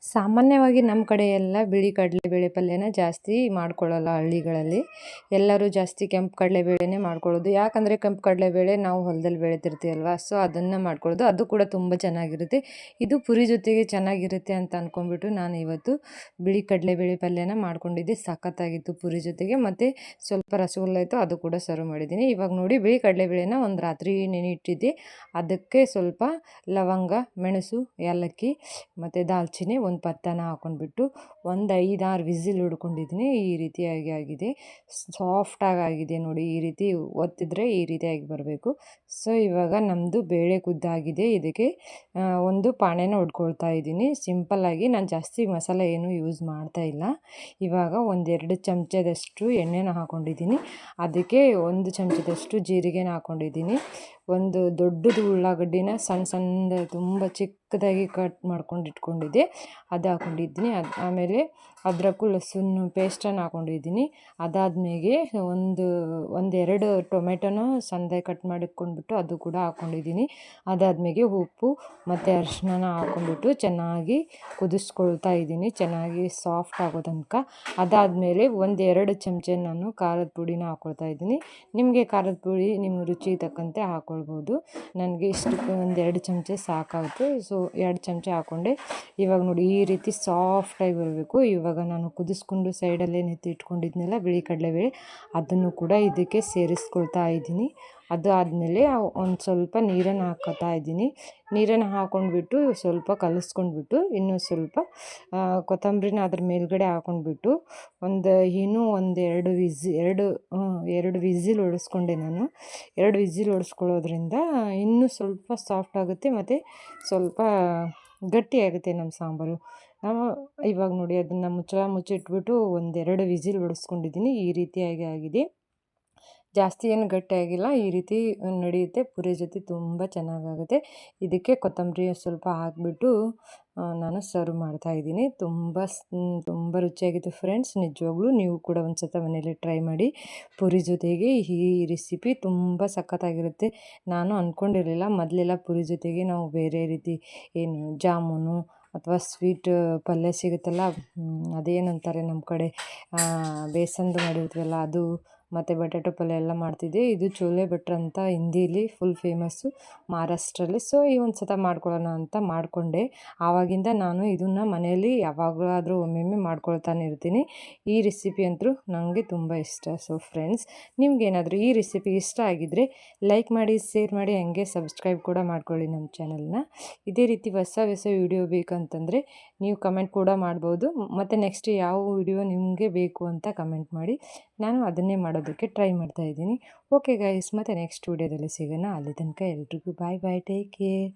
ಸಾಮಾನ್ಯವಾಗಿ ನಮ್ಮ ಕಡೆ ಎಲ್ಲ ಬಿಳಿ ಕಡಲೆಬೇಳೆ ಪಲ್ಯನ ಜಾಸ್ತಿ ಮಾಡ್ಕೊಳ್ಳಲ್ಲ ಹಳ್ಳಿಗಳಲ್ಲಿ. ಎಲ್ಲರೂ ಜಾಸ್ತಿ ಕೆಂಪು ಕಡಲೆಬೇಳೆನೇ ಮಾಡ್ಕೊಳ್ಳೋದು. ಯಾಕಂದರೆ ಕೆಂಪು ಕಡಲೆಬೇಳೆ ನಾವು ಹೊಲದಲ್ಲಿ ಬೆಳಿತಿರ್ತೀವಲ್ವ, ಸೊ ಅದನ್ನು ಮಾಡ್ಕೊಳ್ಳೋದು. ಅದು ಕೂಡ ತುಂಬ ಚೆನ್ನಾಗಿರುತ್ತೆ. ಇದು ಪುರಿ ಜೊತೆಗೆ ಚೆನ್ನಾಗಿರುತ್ತೆ ಅಂತ ಅಂದ್ಕೊಂಡ್ಬಿಟ್ಟು ನಾನು ಇವತ್ತು ಬಿಳಿ ಕಡಲೆಬೇಳೆ ಪಲ್ಯನ ಮಾಡ್ಕೊಂಡಿದ್ದೆ. ಸಖತ್ತಾಗಿತ್ತು ಪುರಿ ಜೊತೆಗೆ. ಮತ್ತು ಸ್ವಲ್ಪ ರಸಗುಲ್ಲ ಇತ್ತು, ಅದು ಕೂಡ ಸರ್ವ್ ಮಾಡಿದ್ದೀನಿ. ಇವಾಗ ನೋಡಿ, ಬಿಳಿ ಕಡಲೆಬೇಳೆನ ಒಂದು ರಾತ್ರಿ ನೆನೆಯಿಟ್ಟಿದ್ದೆ. ಅದಕ್ಕೆ ಸ್ವಲ್ಪ ಲವಂಗ, ಮೆಣಸು, ಏಲಕ್ಕಿ ಮತ್ತು ದಾಲ್ಚಿನ್ನಿ, ಒಂದು ಪತ್ತನ ಹಾಕ್ಕೊಂಡ್ಬಿಟ್ಟು ಒಂದು 5-6 ವಿಸಿಲ್ ಹೊಡ್ಕೊಂಡಿದ್ದೀನಿ. ಈ ರೀತಿಯಾಗಿ ಆಗಿದೆ, ಸಾಫ್ಟಾಗಿ ಆಗಿದೆ ನೋಡಿ. ಈ ರೀತಿ ಒತ್ತಿದ್ರೆ ಈ ರೀತಿಯಾಗಿ ಬರಬೇಕು. ಸೊ ಇವಾಗ ನಮ್ಮದು ಬೇಳೆ ಕುದ್ದಾಗಿದೆ. ಇದಕ್ಕೆ ಒಂದು ಪಾನೇನ ಹೊಡ್ಕೊಳ್ತಾ ಇದ್ದೀನಿ. ಸಿಂಪಲ್ಲಾಗಿ, ನಾನು ಜಾಸ್ತಿ ಮಸಾಲೆ ಏನು ಯೂಸ್ ಮಾಡ್ತಾ ಇಲ್ಲ. ಇವಾಗ 1-2 ಚಮಚದಷ್ಟು ಎಣ್ಣೆನ ಹಾಕ್ಕೊಂಡಿದ್ದೀನಿ. ಅದಕ್ಕೆ 1 ಚಮಚದಷ್ಟು ಜೀರಿಗೆನ ಹಾಕ್ಕೊಂಡಿದ್ದೀನಿ. ಒಂದು ದೊಡ್ಡದು ಉಳ್ಳಾಗಡ್ಡಿನ ಸಣ್ಣ ತುಂಬ ಚಿಕ್ಕದಾಗಿ ಕಟ್ ಮಾಡ್ಕೊಂಡು ಇಟ್ಕೊಂಡಿದ್ದೆ, ಅದು ಹಾಕ್ಕೊಂಡಿದ್ದೀನಿ. ಆಮೇಲೆ ಅದ್ರಕ್ಕೂ ಲಸೂನ್ ಪೇಸ್ಟನ್ನು ಹಾಕ್ಕೊಂಡಿದ್ದೀನಿ. ಅದಾದ್ಮೇಲೆ ಒಂದೆರಡು ಟೊಮೆಟೊನ ಸಣ್ಣದಾಗಿ ಕಟ್ ಮಾಡಿಟ್ಕೊಂಡ್ಬಿಟ್ಟು ಅದು ಕೂಡ ಹಾಕ್ಕೊಂಡಿದ್ದೀನಿ. ಅದಾದ್ಮೇಲೆ ಉಪ್ಪು ಮತ್ತು ಅರಿಶಿನ ಹಾಕ್ಕೊಂಡ್ಬಿಟ್ಟು ಚೆನ್ನಾಗಿ ಕುದಿಸ್ಕೊಳ್ತಾ ಇದ್ದೀನಿ, ಚೆನ್ನಾಗಿ ಸಾಫ್ಟ್ ಆಗೋ ತನಕ. ಅದಾದಮೇಲೆ 1-2 ಚಮಚ ನಾನು ಖಾರದ ಪುಡಿನ ಹಾಕ್ಕೊಳ್ತಾ ಇದ್ದೀನಿ. ನಿಮಗೆ ಖಾರದ ಪುಡಿ ನಿಮ್ಮ ರುಚಿಗೆ ತಕ್ಕಂತೆ ಹಾಕ್ಕೊಳ್ಬೋದು. ನನಗೆ ಇಷ್ಟಕ್ಕೆ 1-2 ಚಮಚ ಸಾಕಾಗುತ್ತೆ. ಸೊ 2 ಚಮಚ ಹಾಕ್ಕೊಂಡೆ. ಇವಾಗ ನೋಡಿ, ಈ ರೀತಿ ಸಾಫ್ಟಾಗಿ ಬರಬೇಕು. ಇವಾಗ ನಾನು ಕುದಿಸ್ಕೊಂಡು ಸೈಡಲ್ಲೇ ಇಟ್ಕೊಂಡಿದ್ನೆಲ್ಲ ಬಿಳಿ ಕಡಲೆಬೇಳೆ, ಅದನ್ನು ಕೂಡ ಇದಕ್ಕೆ ಸೇರಿಸ್ಕೊಳ್ತಾ ಇದ್ದೀನಿ. ಅದು ಆದಮೇಲೆ ಒಂದು ಸ್ವಲ್ಪ ನೀರನ್ನು ಹಾಕ್ಕೊತಾ ಇದ್ದೀನಿ. ನೀರನ್ನು ಹಾಕ್ಕೊಂಡ್ಬಿಟ್ಟು ಸ್ವಲ್ಪ ಕಲಿಸ್ಕೊಂಡ್ಬಿಟ್ಟು ಇನ್ನೂ ಸ್ವಲ್ಪ ಕೊತ್ತಂಬರಿನ ಅದ್ರ ಮೇಲ್ಗಡೆ ಹಾಕ್ಕೊಂಡ್ಬಿಟ್ಟು ಇನ್ನೂ ಎರಡು ವಿಸಿಲ್ ಹೊಡೆಸ್ಕೊಂಡೆ ನಾನು. 2 ವಿಸಿಲ್ ಹೊಡೆಸ್ಕೊಳ್ಳೋದ್ರಿಂದ ಇನ್ನೂ ಸ್ವಲ್ಪ ಸಾಫ್ಟ್ ಆಗುತ್ತೆ ಮತ್ತು ಸ್ವಲ್ಪ ಗಟ್ಟಿಯಾಗುತ್ತೆ ನಮ್ಮ ಸಾಂಬಾರು. ಇವಾಗ ನೋಡಿ, ಅದನ್ನು ಮುಚ್ಚಿಟ್ಬಿಟ್ಟು 1-2 ವಿಸಿಲ್ ಹೊಡೆಸ್ಕೊಂಡಿದ್ದೀನಿ. ಈ ರೀತಿಯಾಗಿ ಆಗಿದೆ. ಜಾಸ್ತಿ ಏನು ಗಟ್ಟಿಯಾಗಿಲ್ಲ, ಈ ರೀತಿ ನಡೆಯುತ್ತೆ. ಪುರಿ ಜೊತೆ ತುಂಬ ಚೆನ್ನಾಗಾಗುತ್ತೆ. ಇದಕ್ಕೆ ಕೊತ್ತಂಬರಿ ಸ್ವಲ್ಪ ಹಾಕಿಬಿಟ್ಟು ನಾನು ಸರ್ವ್ ಮಾಡ್ತಾಯಿದ್ದೀನಿ. ತುಂಬ ರುಚಿಯಾಗಿತ್ತು ಫ್ರೆಂಡ್ಸ್. ನಿಜವಾಗ್ಲೂ ನೀವು ಕೂಡ ಒಂದು ಸಲ ಮನೇಲಿ ಟ್ರೈ ಮಾಡಿ. ಪುರಿ ಜೊತೆಗೆ ಈ ರೆಸಿಪಿ ತುಂಬ ಸಖತ್ತಾಗಿರುತ್ತೆ. ನಾನು ಅಂದ್ಕೊಂಡಿರಲಿಲ್ಲ. ಮೊದಲೆಲ್ಲ ಪುರಿ ಜೊತೆಗೆ ನಾವು ಬೇರೆ ರೀತಿ ಏನು ಜಾಮೂನು ಅಥವಾ ಸ್ವೀಟ್ ಪಲ್ಯ ಸಿಗುತ್ತಲ್ಲ, ಅದೇನಂತಾರೆ ನಮ್ಮ ಕಡೆ, ಬೇಸನ್ದು ಮಾಡಿರ್ತೀವಲ್ಲ ಅದು, ಮತ್ತು ಬಟಾಟೊ ಪಲ್ಯ ಎಲ್ಲ ಮಾಡ್ತಿದ್ದೆ. ಇದು ಚೋಲೆ ಭಟ್ರು ಅಂತ ಹಿಂದೀಲಿ ಫುಲ್ ಫೇಮಸ್ಸು ಮಹಾರಾಷ್ಟ್ರಲ್ಲಿ. ಸೊ ಈ ಒಂದು ಸಲ ಮಾಡ್ಕೊಳ್ಳೋಣ ಅಂತ ಮಾಡಿಕೊಂಡೆ. ಆವಾಗಿಂದ ನಾನು ಇದನ್ನು ಮನೆಯಲ್ಲಿ ಯಾವಾಗಲಾದರೂ ಒಮ್ಮೊಮ್ಮೆ ಮಾಡ್ಕೊಳ್ತಾನೆ ಇರ್ತೀನಿ. ಈ ರೆಸಿಪಿ ಅಂತೂ ನನಗೆ ತುಂಬ ಇಷ್ಟ. ಸೊ ಫ್ರೆಂಡ್ಸ್, ನಿಮಗೇನಾದರೂ ಈ ರೆಸಿಪಿ ಇಷ್ಟ ಆಗಿದ್ದರೆ ಲೈಕ್ ಮಾಡಿ, ಶೇರ್ ಮಾಡಿ, ಹಾಗೆ ಸಬ್ಸ್ಕ್ರೈಬ್ ಕೂಡ ಮಾಡ್ಕೊಳ್ಳಿ ನಮ್ಮ ಚಾನಲ್ನ. ಇದೇ ರೀತಿ ಹೊಸ ವಿಡಿಯೋ ಬೇಕಂತಂದರೆ ನೀವು ಕಮೆಂಟ್ ಕೂಡ ಮಾಡ್ಬೋದು. ಮತ್ತು ನೆಕ್ಸ್ಟ್ ಯಾವ ವಿಡಿಯೋ ನಿಮಗೆ ಬೇಕು ಅಂತ ಕಮೆಂಟ್ ಮಾಡಿ, ನಾನು ಅದನ್ನೇ ಮಾಡೋದಕ್ಕೆ ಟ್ರೈ ಮಾಡ್ತಾಯಿದ್ದೀನಿ. ಓಕೆ ಗೈಸ್, ಮತ್ತು ನೆಕ್ಸ್ಟ್ ವಿಡಿಯೋದಲ್ಲಿ ಸಿಗೋಣ. ಅಲ್ಲಿ ತನಕ ಎಲ್ರಿಗೂ ಬಾಯ್ ಬಾಯ್, ಟೇಕ್ ಕೇರ್.